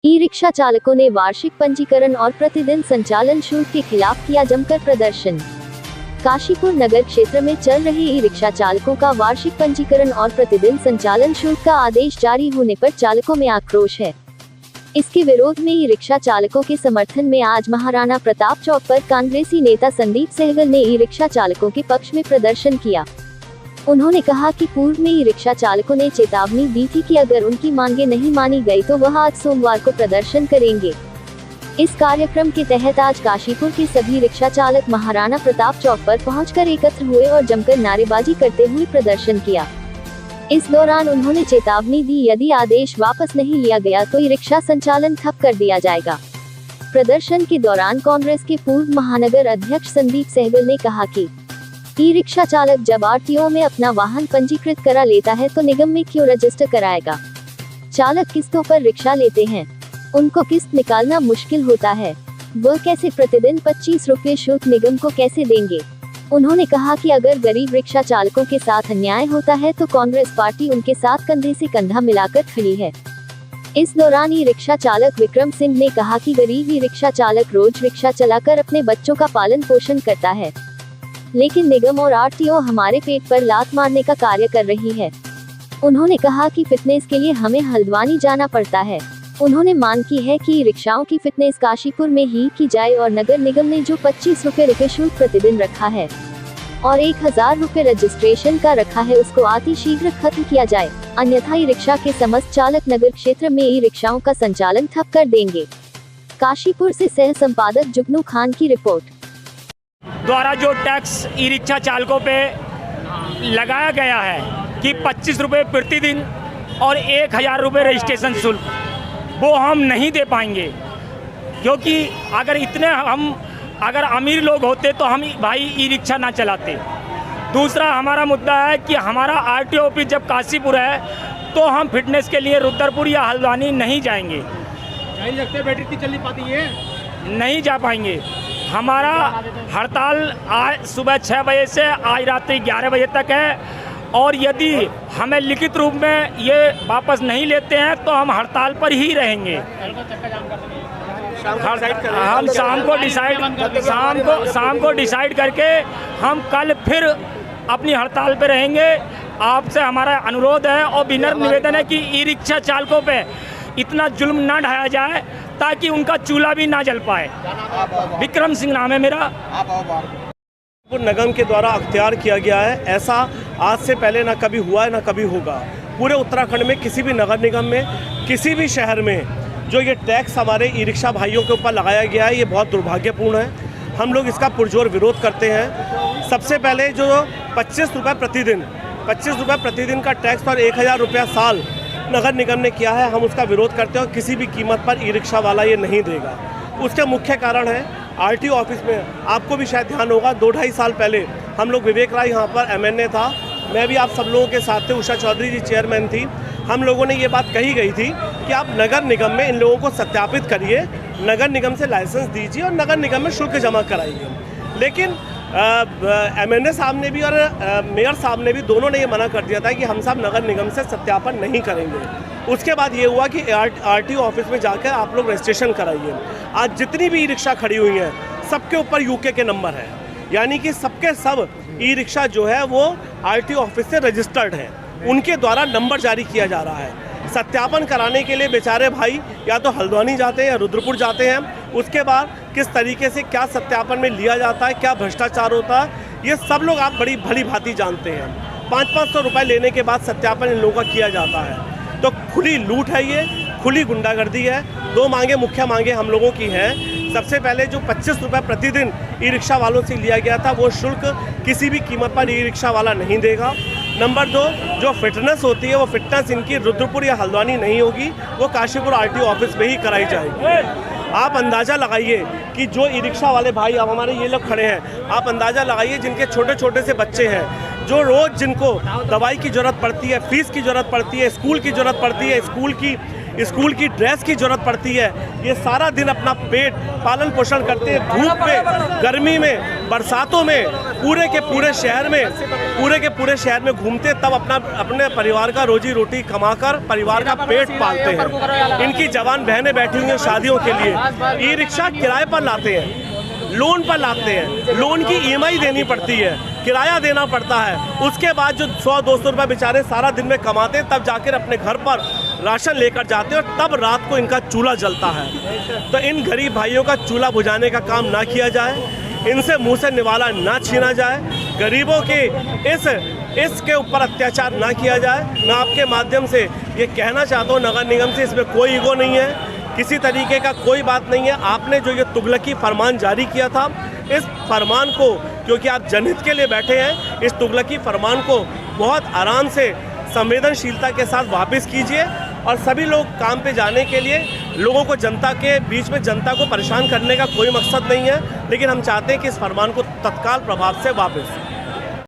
E rickshaw चालकों ने वार्षिक पंजीकरण और प्रतिदिन संचालन शुल्क के खिलाफ किया जमकर प्रदर्शन। काशीपुर नगर क्षेत्र में चल रहे ई रिक्शा चालकों का वार्षिक पंजीकरण और प्रतिदिन संचालन शुल्क का आदेश जारी होने पर चालकों में आक्रोश है। इसके विरोध में ई रिक्शा चालकों के समर्थन में आज महाराणा प्रताप चौक पर कांग्रेसी नेता संदीप सहगल ने ई रिक्शा चालकों के पक्ष में प्रदर्शन किया। उन्होंने कहा कि पूर्व में ई रिक्शा चालकों ने चेतावनी दी थी कि अगर उनकी मांगे नहीं मानी गई तो वह आज सोमवार को प्रदर्शन करेंगे। इस कार्यक्रम के तहत आज काशीपुर के सभी रिक्शा चालक महाराणा प्रताप चौक पर पहुंचकर एकत्र हुए और जमकर नारेबाजी करते हुए प्रदर्शन किया। इस दौरान उन्होंने चेतावनी दी, यदि आदेश वापस नहीं लिया गया तो ई रिक्शा संचालन ठप कर दिया जाएगा। प्रदर्शन के दौरान कांग्रेस के पूर्व महानगर अध्यक्ष संदीप सहगल ने कहा कि ई रिक्शा चालक जब आरटीओ में अपना वाहन पंजीकृत करा लेता है तो निगम में क्यों रजिस्टर कराएगा। चालक किस्तों पर रिक्शा लेते हैं, उनको किस्त निकालना मुश्किल होता है, वह कैसे प्रतिदिन 25 रुपए शुल्क निगम को कैसे देंगे। उन्होंने कहा कि अगर गरीब रिक्शा चालकों के साथ अन्याय होता है तो कांग्रेस पार्टी उनके साथ कंधे से कंधा मिलाकर खड़ी है। इस दौरान ई रिक्शा चालक विक्रम सिंह ने कहा कि गरीब ई रिक्शा चालक रोज रिक्शा चलाकर अपने बच्चों का पालन पोषण करता है, लेकिन निगम और आरटीओ हमारे पेट पर लात मारने का कार्य कर रही है। उन्होंने कहा कि फिटनेस के लिए हमें हल्द्वानी जाना पड़ता है। उन्होंने मांग की है कि रिक्शाओं की फिटनेस काशीपुर में ही की जाए और नगर निगम ने जो 25 रुपए शुल्क प्रतिदिन रखा है और 1000 रुपए रजिस्ट्रेशन का रखा है उसको अति शीघ्र खत्म किया जाए, अन्यथा ई रिक्शा के समस्त चालक नगर क्षेत्र में ई रिक्शाओं का संचालन ठप कर देंगे। काशीपुर से सह संपादक जुगनू खान की रिपोर्ट। द्वारा जो टैक्स ई रिक्शा चालकों पे लगाया गया है कि 25 रुपये प्रतिदिन और 1000 रुपये रजिस्ट्रेशन शुल्क, वो हम नहीं दे पाएंगे, क्योंकि अगर अमीर लोग होते तो हम भाई ई रिक्शा ना चलाते। दूसरा हमारा मुद्दा है कि हमारा आरटीओ ऑफिस जब काशीपुर है तो हम फिटनेस के लिए रुद्रपुर या हल्द्वानी नहीं जाएंगे। नहीं लगते बैटरी इतनी चल नहीं पाती है, नहीं जा पाएंगे। हमारा हड़ताल आज सुबह 6 बजे से आज रात्रि 11 बजे तक है और यदि हमें लिखित रूप में ये वापस नहीं लेते हैं तो हम हड़ताल पर ही रहेंगे। हम शाम को डिसाइड करके हम कल फिर अपनी हड़ताल पर रहेंगे। आपसे हमारा अनुरोध है और विनम्र निवेदन है कि ई रिक्शा चालकों पे इतना जुल्म ना ढाया जाए ताकि उनका चूल्हा भी ना जल पाए। विक्रम सिंह नाम है मेरा। निगम के द्वारा अख्तियार किया गया है, ऐसा आज से पहले ना कभी हुआ है ना कभी होगा। पूरे उत्तराखंड में किसी भी नगर निगम में किसी भी शहर में जो ये टैक्स हमारे ई रिक्शा भाइयों के ऊपर लगाया गया है ये बहुत दुर्भाग्यपूर्ण है। हम लोग इसका पुरजोर विरोध करते हैं। सबसे पहले जो 25 रुपये प्रतिदिन का टैक्स और 1000 रुपया साल नगर निगम ने किया है, हम उसका विरोध करते हैं और किसी भी कीमत पर ई रिक्शा वाला ये नहीं देगा। उसके मुख्य कारण है आरटीओ ऑफिस में, आपको भी शायद ध्यान होगा 2-2.5 साल पहले हम लोग विवेक राय यहाँ पर एमएनए था, मैं भी आप सब लोगों के साथ थे, उषा चौधरी जी चेयरमैन थी। हम लोगों ने ये बात कही गई थी कि आप नगर निगम में इन लोगों को सत्यापित करिए, नगर निगम से लाइसेंस दीजिए और नगर निगम में शुल्क जमा कराइए। लेकिन एमएनए साहब ने भी और मेयर साहब ने भी दोनों ने ये मना कर दिया था कि हम सब नगर निगम से सत्यापन नहीं करेंगे। उसके बाद ये हुआ कि आरटीओ ऑफिस में जाकर आप लोग रजिस्ट्रेशन कराइए। आज जितनी भी ई रिक्शा खड़ी हुई हैं सबके ऊपर यूके के नंबर है, यानी कि सबके सब ई रिक्शा जो है वो आरटीओ ऑफिस से रजिस्टर्ड है, उनके द्वारा नंबर जारी किया जा रहा है। सत्यापन कराने के लिए बेचारे भाई या तो हल्द्वानी जाते हैं या रुद्रपुर जाते हैं। उसके बाद किस तरीके से क्या सत्यापन में लिया जाता है, क्या भ्रष्टाचार होता है, ये सब लोग आप बड़ी भली भांति जानते हैं। 500-500 रुपये लेने के बाद सत्यापन इन लोगों का किया जाता है। तो खुली लूट है, ये खुली गुंडागर्दी है। 2 मांगे मुख्य मांगे हम लोगों की हैं। सबसे पहले जो 25 रुपये प्रतिदिन ई रिक्शा वालों से लिया गया था वो शुल्क किसी भी कीमत पर ई रिक्शा वाला नहीं देगा। नंबर 2, जो फिटनेस होती है वो फिटनेस इनकी रुद्रपुर या हल्द्वानी नहीं होगी, वो काशीपुर आरटीओ ऑफिस में ही कराई जाएगी। आप अंदाज़ा लगाइए कि जो ई रिक्शा वाले भाई अब हमारे ये लोग खड़े हैं, आप अंदाज़ा लगाइए जिनके छोटे छोटे से बच्चे हैं, जो रोज़ जिनको दवाई की ज़रूरत पड़ती है, फीस की ज़रूरत पड़ती है, स्कूल की ज़रूरत पड़ती है, स्कूल की स्कूल की ड्रेस की जरूरत पड़ती है, ये सारा दिन अपना पेट पालन पोषण करते हैं, धूप में, गर्मी में, बरसातों में, पूरे के पूरे शहर में घूमते, तब अपने परिवार का रोजी रोटी कमाकर परिवार का पेट पालते हैं। इनकी जवान बहनें बैठी हुई हैं शादियों के लिए, ई रिक्शा किराए पर लाते हैं, लोन पर लाते हैं, लोन की EMI देनी पड़ती है, किराया देना पड़ता है, उसके बाद जो 100-200 रुपये बेचारे सारा दिन में कमाते हैं, तब जाकर अपने घर पर राशन लेकर जाते हैं, और तब रात को इनका चूल्हा जलता है। तो इन गरीब भाइयों का चूल्हा बुझाने का काम ना किया जाए, इनसे मुंह से निवाला ना छीना जाए, गरीबों के इसके ऊपर अत्याचार ना किया जाए। मैं आपके माध्यम से ये कहना चाहता हूँ नगर निगम से, इसमें कोई ईगो नहीं है, किसी तरीके का कोई बात नहीं है। आपने जो ये तुगलकी फरमान जारी किया था, इस फरमान को, क्योंकि आप जनहित के लिए बैठे हैं, इस तुगलकी फरमान को बहुत आराम से संवेदनशीलता के साथ वापस कीजिए, और सभी लोग काम पे जाने के लिए, लोगों को जनता के बीच में जनता को परेशान करने का कोई मकसद नहीं है, लेकिन हम चाहते हैं कि इस फरमान को तत्काल प्रभाव से वापस